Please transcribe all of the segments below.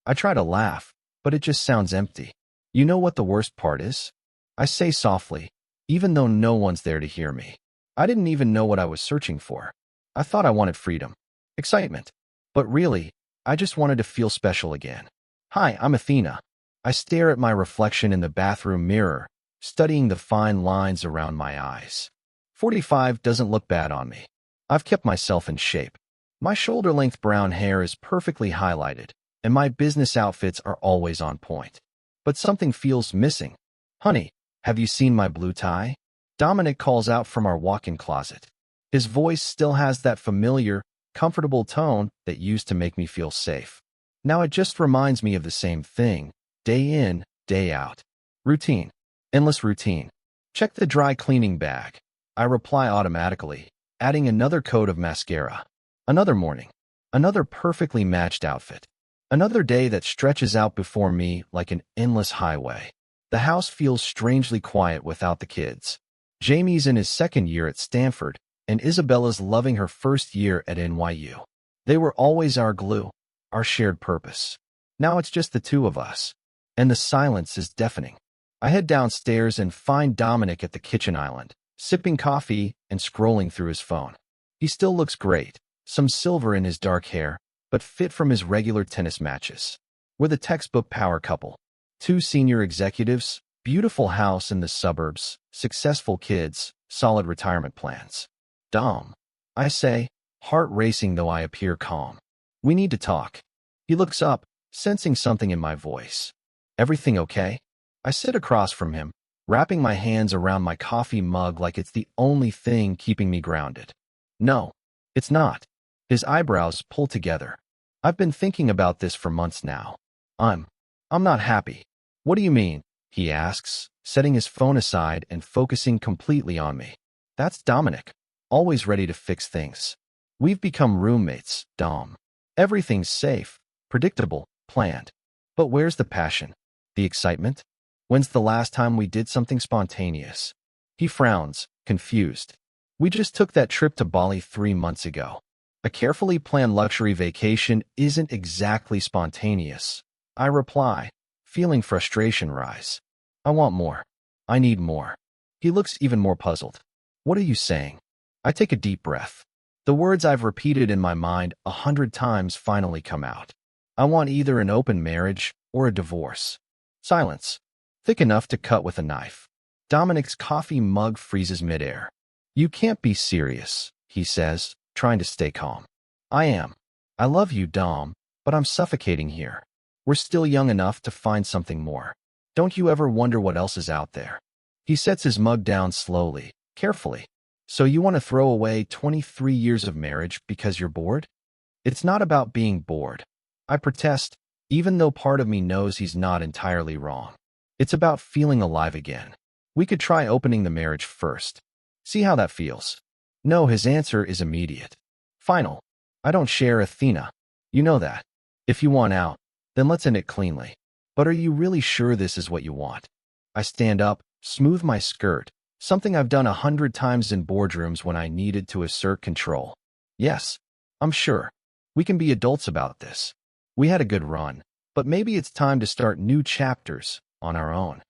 I try to laugh, but it just sounds empty. You know what the worst part is? I say softly, even though no one's there to hear me. I didn't even know what I was searching for. I thought I wanted freedom, excitement. But really, I just wanted to feel special again. Hi, I'm Athena. I stare at my reflection in the bathroom mirror, studying the fine lines around my eyes. 45 doesn't look bad on me. I've kept myself in shape. My shoulder-length brown hair is perfectly highlighted, and my business outfits are always on point. But something feels missing. Honey, have you seen my blue tie? Dominic calls out from our walk-in closet. His voice still has that familiar, comfortable tone that used to make me feel safe. Now it just reminds me of the same thing, day in, day out. Routine. Endless routine. Check the dry cleaning bag. I reply automatically, adding another coat of mascara. Another morning. Another perfectly matched outfit. Another day that stretches out before me like an endless highway. The house feels strangely quiet without the kids. Jamie's in his second year at Stanford, and Isabella's loving her first year at NYU. They were always our glue, our shared purpose. Now it's just the two of us, and the silence is deafening. I head downstairs and find Dominic at the kitchen island, sipping coffee and scrolling through his phone. He still looks great, some silver in his dark hair, but fit from his regular tennis matches. We're the textbook power couple. Two senior executives, beautiful house in the suburbs, successful kids, solid retirement plans. Dom, I say, heart racing though I appear calm. We need to talk. He looks up, sensing something in my voice. Everything okay? I sit across from him, wrapping my hands around my coffee mug like it's the only thing keeping me grounded. No, it's not. His eyebrows pull together. I've been thinking about this for months now. I'm not happy. What do you mean? He asks, setting his phone aside and focusing completely on me. That's Dominic, always ready to fix things. We've become roommates, Dom. Everything's safe, predictable, planned. But where's the passion? The excitement? When's the last time we did something spontaneous? He frowns, confused. We just took that trip to Bali 3 months ago. A carefully planned luxury vacation isn't exactly spontaneous. I reply, feeling frustration rise. I want more. I need more. He looks even more puzzled. What are you saying? I take a deep breath. The words I've repeated in my mind 100 times finally come out. I want either an open marriage or a divorce. Silence. Thick enough to cut with a knife. Dominic's coffee mug freezes midair. You can't be serious, he says, trying to stay calm. I am. I love you, Dom, but I'm suffocating here. We're still young enough to find something more. Don't you ever wonder what else is out there? He sets his mug down slowly, carefully. So you want to throw away 23 years of marriage because you're bored? It's not about being bored. I protest, even though part of me knows he's not entirely wrong. It's about feeling alive again. We could try opening the marriage first. See how that feels. No, his answer is immediate. Final. I don't share Athena. You know that. If you want out, then let's end it cleanly. But are you really sure this is what you want? I stand up, smooth my skirt, something I've done 100 times in boardrooms when I needed to assert control. Yes, I'm sure. We can be adults about this. We had a good run, but maybe it's time to start new chapters on our own.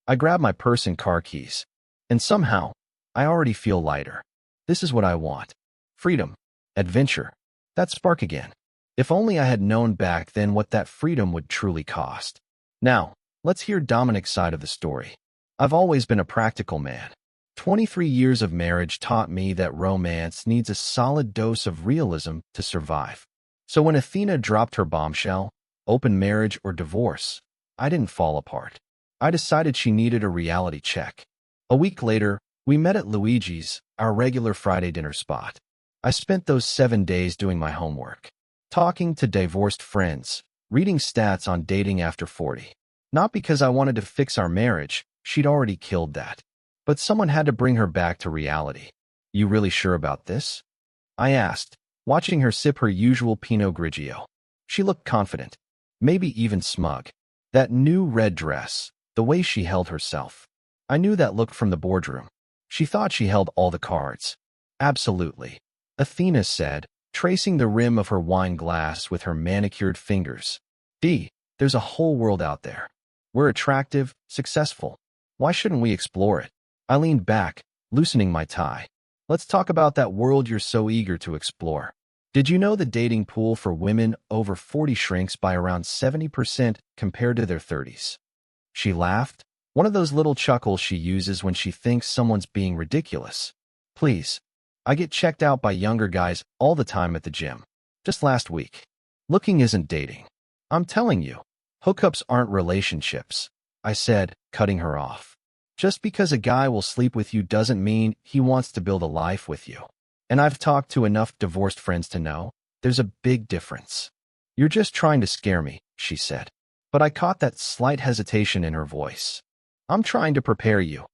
I grab my purse and car keys, and somehow, I already feel lighter. This is what I want. Freedom. Adventure. That spark again. If only I had known back then what that freedom would truly cost. Now, let's hear Dominic's side of the story. I've always been a practical man. 23 years of marriage taught me that romance needs a solid dose of realism to survive. So when Athena dropped her bombshell, open marriage or divorce, I didn't fall apart. I decided she needed a reality check. A week later, we met at Luigi's, our regular Friday dinner spot. I spent those 7 days doing my homework, talking to divorced friends, reading stats on dating after 40. Not because I wanted to fix our marriage, she'd already killed that. But someone had to bring her back to reality. You really sure about this? I asked, watching her sip her usual Pinot Grigio. She looked confident, maybe even smug. That new red dress, the way she held herself. I knew that look from the boardroom. She thought she held all the cards. Absolutely. Athena said, tracing the rim of her wine glass with her manicured fingers. D. There's a whole world out there. We're attractive, successful. Why shouldn't we explore it? I leaned back, loosening my tie. Let's talk about that world you're so eager to explore. Did you know the dating pool for women over 40 shrinks by around 70% compared to their 30s? She laughed, one of those little chuckles she uses when she thinks someone's being ridiculous. Please. I get checked out by younger guys all the time at the gym. Just last week. Looking isn't dating. I'm telling you, hookups aren't relationships, I said, cutting her off. Just because a guy will sleep with you doesn't mean he wants to build a life with you. And I've talked to enough divorced friends to know there's a big difference. You're just trying to scare me, she said. But I caught that slight hesitation in her voice. I'm trying to prepare you,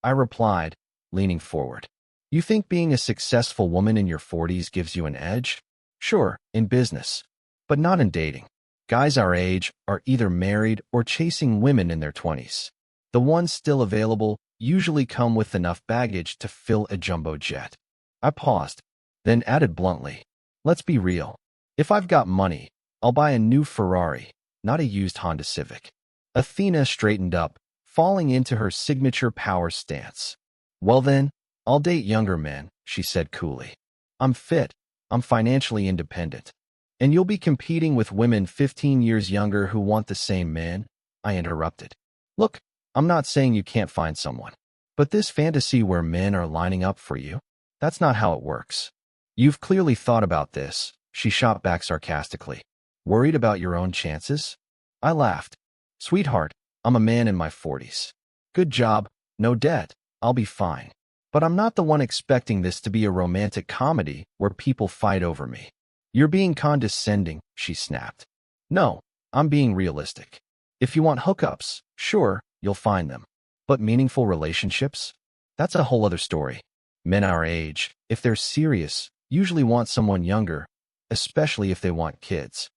I replied, leaning forward. You think being a successful woman in your 40s gives you an edge? Sure, in business, but not in dating. Guys our age are either married or chasing women in their 20s. The ones still available usually come with enough baggage to fill a jumbo jet. I paused, then added bluntly, let's be real. If I've got money, I'll buy a new Ferrari, not a used Honda Civic. Athena straightened up, falling into her signature power stance. Well then, I'll date younger men, she said coolly. I'm fit, I'm financially independent. And you'll be competing with women 15 years younger who want the same man, I interrupted. Look, I'm not saying you can't find someone. But this fantasy where men are lining up for you, that's not how it works. You've clearly thought about this, she shot back sarcastically. Worried about your own chances? I laughed. Sweetheart, I'm a man in my 40s. Good job, no debt, I'll be fine. But I'm not the one expecting this to be a romantic comedy where people fight over me. You're being condescending, she snapped. No, I'm being realistic. If you want hookups, sure, you'll find them. But meaningful relationships? That's a whole other story. Men our age, if they're serious, usually want someone younger, especially if they want kids.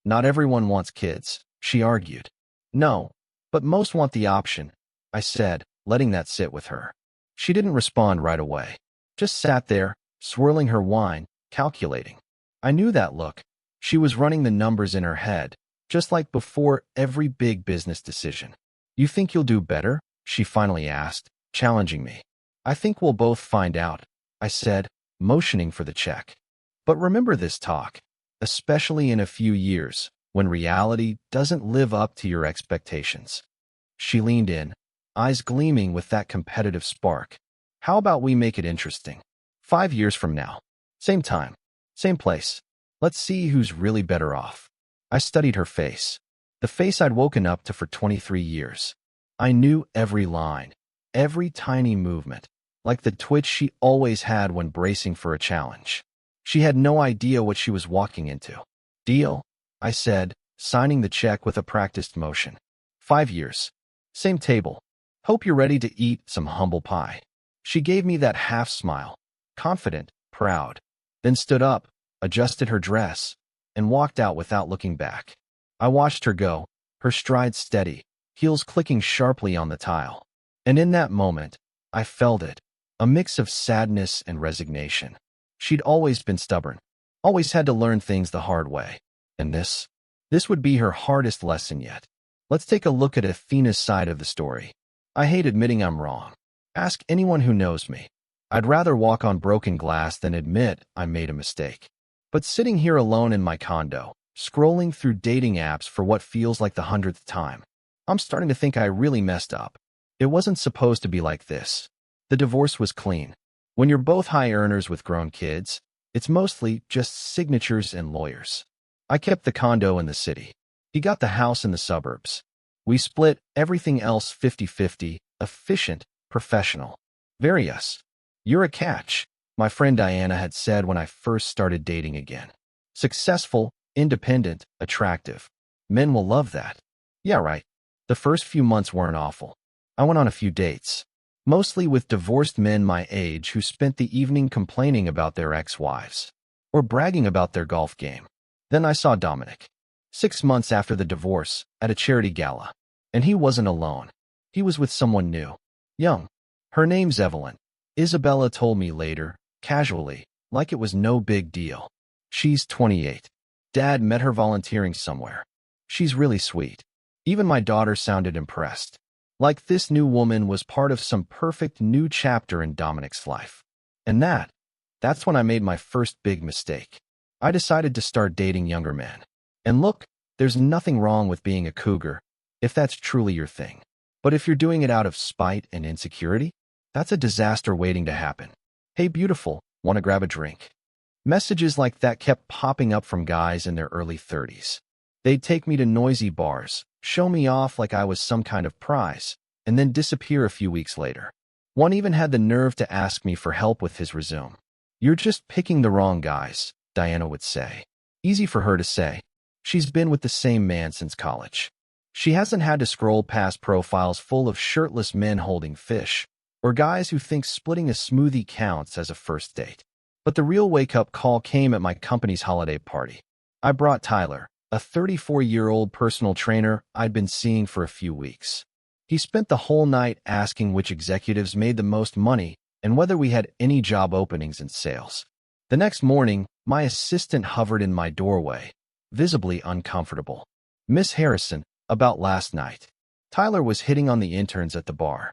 Not everyone wants kids, she argued. No, but most want the option, I said, letting that sit with her. She didn't respond right away. Just sat there, swirling her wine, calculating. I knew that look. She was running the numbers in her head, just like before every big business decision. You think you'll do better? She finally asked, challenging me. I think we'll both find out, I said, motioning for the check. But remember this talk, especially in a few years, when reality doesn't live up to your expectations. She leaned in, eyes gleaming with that competitive spark. How about we make it interesting? 5 years from now. Same time. Same place. Let's see who's really better off. I studied her face. The face I'd woken up to for 23 years. I knew every line, every tiny movement, like the twitch she always had when bracing for a challenge. She had no idea what she was walking into. Deal, I said, signing the check with a practiced motion. 5 years. Same table. Hope you're ready to eat some humble pie. She gave me that half smile, confident, proud, then stood up, adjusted her dress, and walked out without looking back. I watched her go, her stride steady, heels clicking sharply on the tile. And in that moment, I felt it, a mix of sadness and resignation. She'd always been stubborn, always had to learn things the hard way. And this would be her hardest lesson yet. Let's take a look at Athena's side of the story. I hate admitting I'm wrong. Ask anyone who knows me. I'd rather walk on broken glass than admit I made a mistake. But sitting here alone in my condo, scrolling through dating apps for what feels like the 100th time, I'm starting to think I really messed up. It wasn't supposed to be like this. The divorce was clean. When you're both high earners with grown kids, it's mostly just signatures and lawyers. I kept the condo in the city. He got the house in the suburbs. We split everything else 50-50, efficient, professional. Very us. You're a catch, my friend Diana had said when I first started dating again. Successful, independent, attractive. Men will love that. Yeah, right. The first few months weren't awful. I went on a few dates, mostly with divorced men my age who spent the evening complaining about their ex-wives or bragging about their golf game. Then I saw Dominic, 6 months after the divorce, at a charity gala. And he wasn't alone. He was with someone new. Young. Her name's Evelyn. Isabella told me later, casually, like it was no big deal. She's 28. Dad met her volunteering somewhere. She's really sweet. Even my daughter sounded impressed. Like this new woman was part of some perfect new chapter in Dominic's life. And that's when I made my first big mistake. I decided to start dating younger men. And look, there's nothing wrong with being a cougar, if that's truly your thing. But if you're doing it out of spite and insecurity, that's a disaster waiting to happen. Hey beautiful, wanna grab a drink? Messages like that kept popping up from guys in their early 30s. They'd take me to noisy bars, show me off like I was some kind of prize, and then disappear a few weeks later. One even had the nerve to ask me for help with his resume. You're just picking the wrong guys, Diana would say. Easy for her to say. She's been with the same man since college. She hasn't had to scroll past profiles full of shirtless men holding fish, or guys who think splitting a smoothie counts as a first date. But the real wake-up call came at my company's holiday party. I brought Tyler, a 34-year-old personal trainer I'd been seeing for a few weeks. He spent the whole night asking which executives made the most money and whether we had any job openings in sales. The next morning, my assistant hovered in my doorway, visibly uncomfortable. Miss Harrison, about last night. Tyler was hitting on the interns at the bar.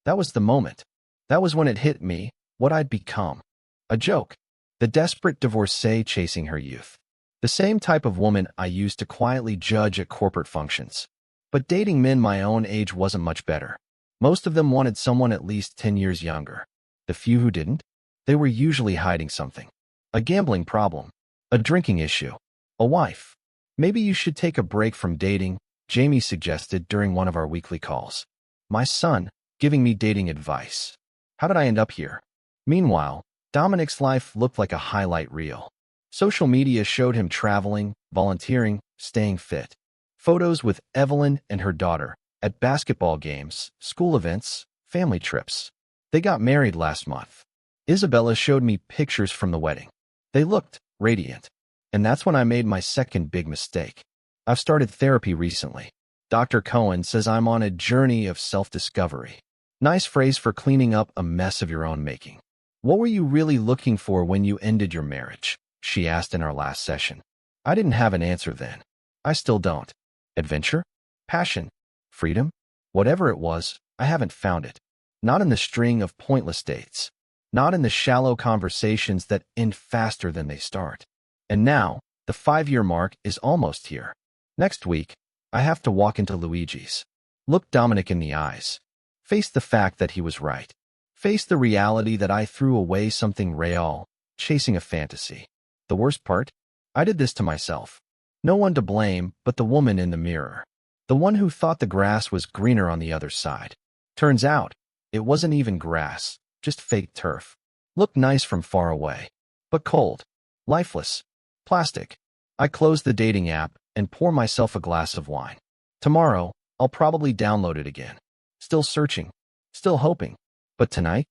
That was the moment. That was when it hit me, what I'd become. A joke. The desperate divorcee chasing her youth. The same type of woman I used to quietly judge at corporate functions. But dating men my own age wasn't much better. Most of them wanted someone at least 10 years younger. The few who didn't, they were usually hiding something. A gambling problem. A drinking issue. A wife. Maybe you should take a break from dating, Jamie suggested during one of our weekly calls. My son, giving me dating advice. How did I end up here? Meanwhile, Dominic's life looked like a highlight reel. Social media showed him traveling, volunteering, staying fit. Photos with Evelyn and her daughter, at basketball games, school events, family trips. They got married last month. Isabella showed me pictures from the wedding. They looked radiant. And that's when I made my second big mistake. I've started therapy recently. Dr. Cohen says I'm on a journey of self-discovery. Nice phrase for cleaning up a mess of your own making. What were you really looking for when you ended your marriage? She asked in our last session. I didn't have an answer then. I still don't. Adventure? Passion? Freedom? Whatever it was, I haven't found it. Not in the string of pointless dates. Not in the shallow conversations that end faster than they start. And now, the 5-year mark is almost here. Next week, I have to walk into Luigi's. Look Dominic in the eyes. Face the fact that he was right. Face the reality that I threw away something real, chasing a fantasy. The worst part? I did this to myself. No one to blame but the woman in the mirror. The one who thought the grass was greener on the other side. Turns out, it wasn't even grass, just fake turf. Looked nice from far away. But cold. Lifeless. Plastic. I close the dating app and pour myself a glass of wine. Tomorrow, I'll probably download it again. Still searching. Still hoping. But tonight,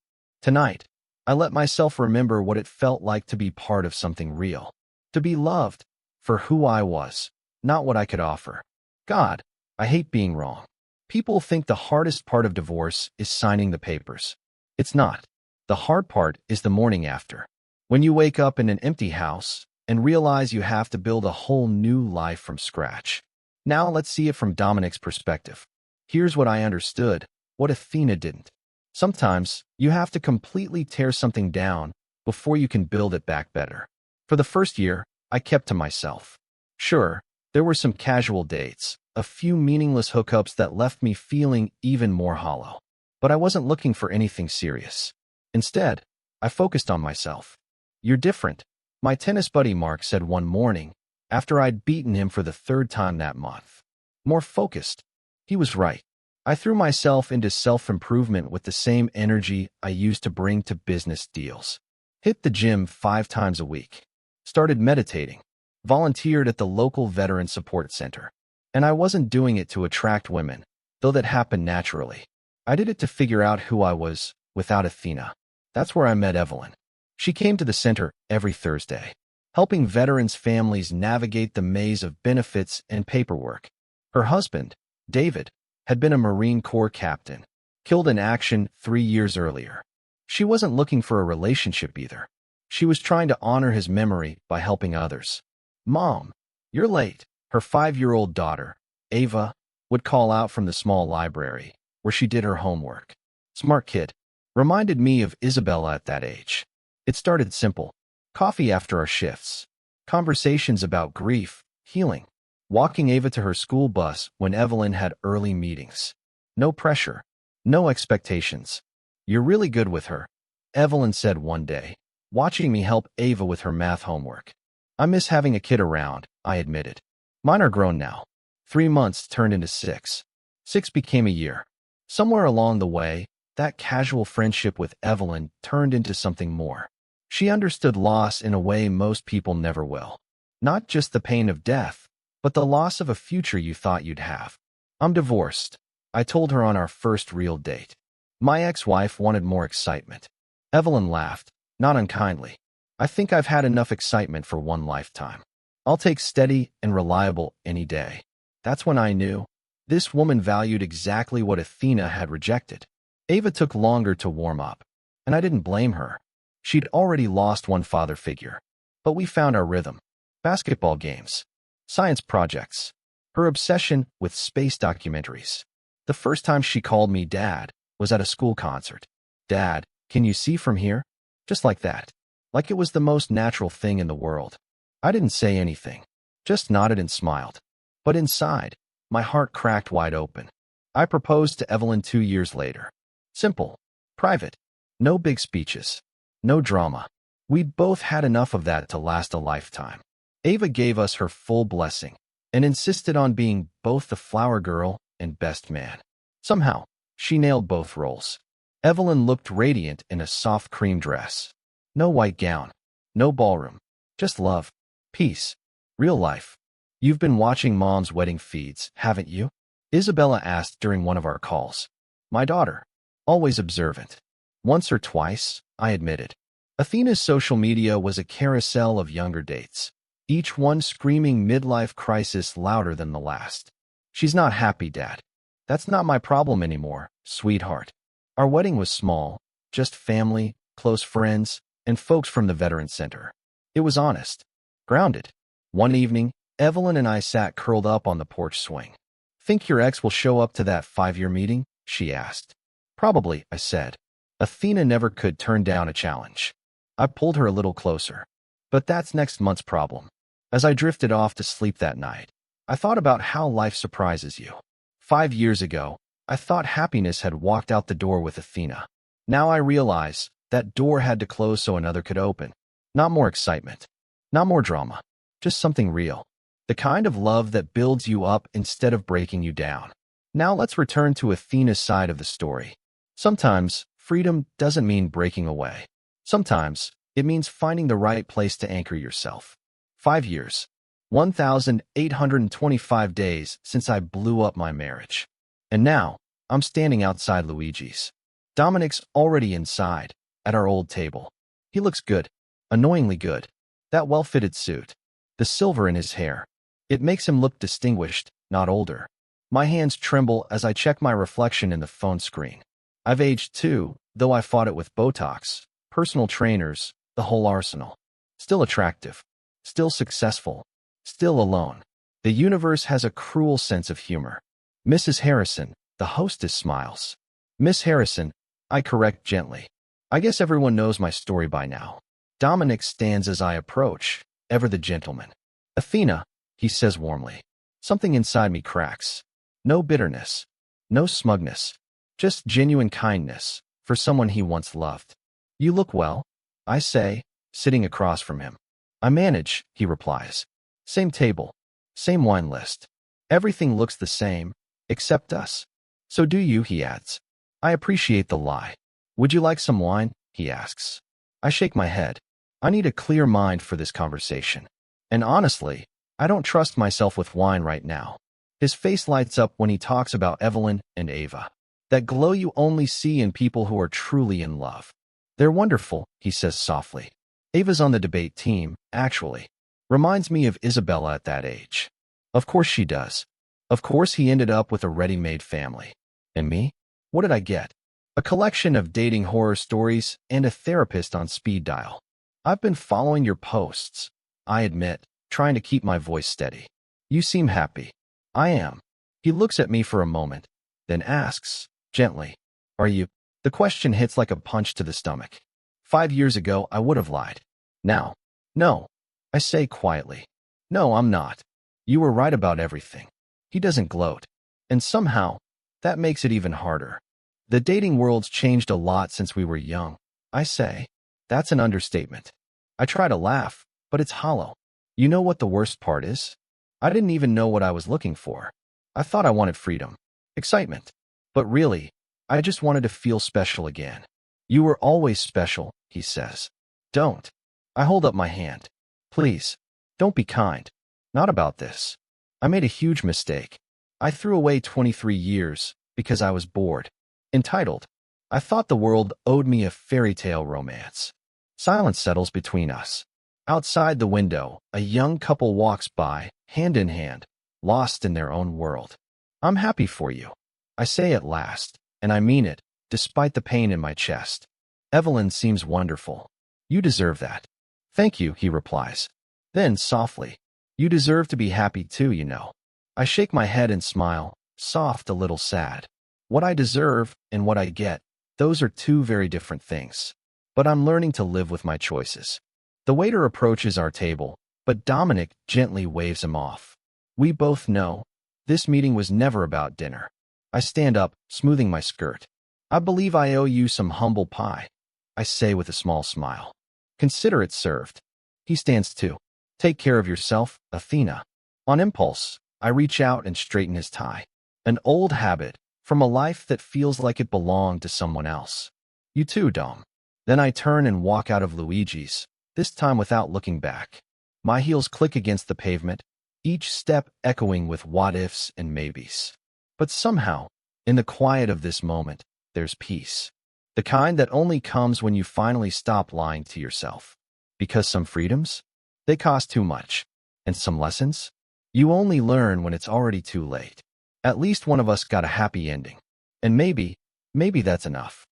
I let myself remember what it felt like to be part of something real. To be loved for who I was, not what I could offer. God, I hate being wrong. People think the hardest part of divorce is signing the papers. It's not. The hard part is the morning after. When you wake up in an empty house and realize you have to build a whole new life from scratch. Now let's see it from Dominic's perspective. Here's what I understood, what Athena didn't. Sometimes you have to completely tear something down before you can build it back better. For the first year, I kept to myself. Sure, there were some casual dates, a few meaningless hookups that left me feeling even more hollow. But I wasn't looking for anything serious. Instead, I focused on myself. You're different, my tennis buddy Mark said one morning, after I'd beaten him for the 3rd time that month. More focused. He was right. I threw myself into self-improvement with the same energy I used to bring to business deals. Hit the gym 5 times a week. Started meditating. Volunteered at the local veteran support center. And I wasn't doing it to attract women, though that happened naturally. I did it to figure out who I was without Athena. That's where I met Evelyn. She came to the center every Thursday, helping veterans' families navigate the maze of benefits and paperwork. Her husband, David, had been a Marine Corps captain, killed in action 3 years earlier. She wasn't looking for a relationship either. She was trying to honor his memory by helping others. Mom, you're late, Her 5-year-old daughter, Ava, would call out from the small library where she did her homework. Smart kid. Reminded me of Isabella at that age. It started simple. Coffee after our shifts. Conversations about grief, healing. Walking Ava to her school bus when Evelyn had early meetings. No pressure. No expectations. You're really good with her, Evelyn said one day, watching me help Ava with her math homework. I miss having a kid around, I admitted. Mine are grown now. 3 months turned into 6. 6 became a year. Somewhere along the way, that casual friendship with Evelyn turned into something more. She understood loss in a way most people never will. Not just the pain of death, but the loss of a future you thought you'd have. I'm divorced, I told her on our first real date. My ex-wife wanted more excitement. Evelyn laughed, not unkindly. I think I've had enough excitement for one lifetime. I'll take steady and reliable any day. That's when I knew. This woman valued exactly what Athena had rejected. Ava took longer to warm up, and I didn't blame her. She'd already lost one father figure. But we found our rhythm. Basketball games. Science projects. Her obsession with space documentaries. The first time she called me Dad was at a school concert. Dad, can you see from here? Just like that. Like it was the most natural thing in the world. I didn't say anything. Just nodded and smiled. But inside, my heart cracked wide open. I proposed to Evelyn 2 years later. Simple. Private. No big speeches. No drama. We'd both had enough of that to last a lifetime. Ava gave us her full blessing and insisted on being both the flower girl and best man. Somehow, she nailed both roles. Evelyn looked radiant in a soft cream dress. No white gown. No ballroom. Just love. Peace. Real life. You've been watching Mom's wedding feeds, haven't you? Isabella asked during one of our calls. My daughter. Always observant. Once or twice, I admitted. Athena's social media was a carousel of younger dates, each one screaming midlife crisis louder than the last. She's not happy, Dad. That's not my problem anymore, sweetheart. Our wedding was small, just family, close friends, and folks from the Veteran Center. It was honest. Grounded. One evening, Evelyn and I sat curled up on the porch swing. Think your ex will show up to that 5-year meeting? She asked. Probably, I said. Athena never could turn down a challenge. I pulled her a little closer. But that's next month's problem. As I drifted off to sleep that night, I thought about how life surprises you. 5 years ago, I thought happiness had walked out the door with Athena. Now I realize that door had to close so another could open. Not more excitement. Not more drama. Just something real. The kind of love that builds you up instead of breaking you down. Now let's return to Athena's side of the story. Sometimes, freedom doesn't mean breaking away. Sometimes, it means finding the right place to anchor yourself. 5 years. 1,825 days since I blew up my marriage. And now, I'm standing outside Luigi's. Dominic's already inside, at our old table. He looks good. Annoyingly good. That well-fitted suit. The silver in his hair. It makes him look distinguished, not older. My hands tremble as I check my reflection in the phone screen. I've aged too, though I fought it with Botox, personal trainers, the whole arsenal. Still attractive. Still successful. Still alone. The universe has a cruel sense of humor. Mrs. Harrison, the hostess, smiles. Miss Harrison, I correct gently. I guess everyone knows my story by now. Dominic stands as I approach, ever the gentleman. Athena, he says warmly. Something inside me cracks. No bitterness. No smugness. Just genuine kindness for someone he once loved. You look well, I say, sitting across from him. I manage, he replies. Same table. Same wine list. Everything looks the same, except us. So do you, he adds. I appreciate the lie. Would you like some wine? He asks. I shake my head. I need a clear mind for this conversation. And honestly, I don't trust myself with wine right now. His face lights up when he talks about Evelyn and Ava. That glow you only see in people who are truly in love. They're wonderful, he says softly. Ava's on the debate team, actually. Reminds me of Isabella at that age. Of course she does. Of course he ended up with a ready-made family. And me? What did I get? A collection of dating horror stories and a therapist on speed dial. I've been following your posts, I admit, trying to keep my voice steady. You seem happy. I am. He looks at me for a moment, then asks, gently, are you? The question hits like a punch to the stomach. 5 years ago, I would have lied. Now, no. I say quietly. No, I'm not. You were right about everything. He doesn't gloat. And somehow, that makes it even harder. The dating world's changed a lot since we were young. I say. That's an understatement. I try to laugh, but it's hollow. You know what the worst part is? I didn't even know what I was looking for. I thought I wanted freedom, excitement. But really, I just wanted to feel special again. You were always special, he says. Don't. I hold up my hand. Please, don't be kind. Not about this. I made a huge mistake. I threw away 23 years because I was bored. Entitled. I thought the world owed me a fairy tale romance. Silence settles between us. Outside the window, a young couple walks by, hand in hand, lost in their own world. I'm happy for you. I say at last, and I mean it, despite the pain in my chest. Evelyn seems wonderful. You deserve that. Thank you, he replies. Then, softly, you deserve to be happy too, you know. I shake my head and smile, soft, a little sad. What I deserve and what I get, those are two very different things. But I'm learning to live with my choices. The waiter approaches our table, but Dominic gently waves him off. We both know this meeting was never about dinner. I stand up, smoothing my skirt. I believe I owe you some humble pie, I say with a small smile. Consider it served. He stands too. Take care of yourself, Athena. On impulse, I reach out and straighten his tie. An old habit from a life that feels like it belonged to someone else. You too, Dom. Then I turn and walk out of Luigi's, this time without looking back. My heels click against the pavement, each step echoing with what-ifs and maybes. But somehow, in the quiet of this moment, there's peace. The kind that only comes when you finally stop lying to yourself. Because some freedoms, they cost too much. And some lessons, you only learn when it's already too late. At least one of us got a happy ending. And maybe that's enough.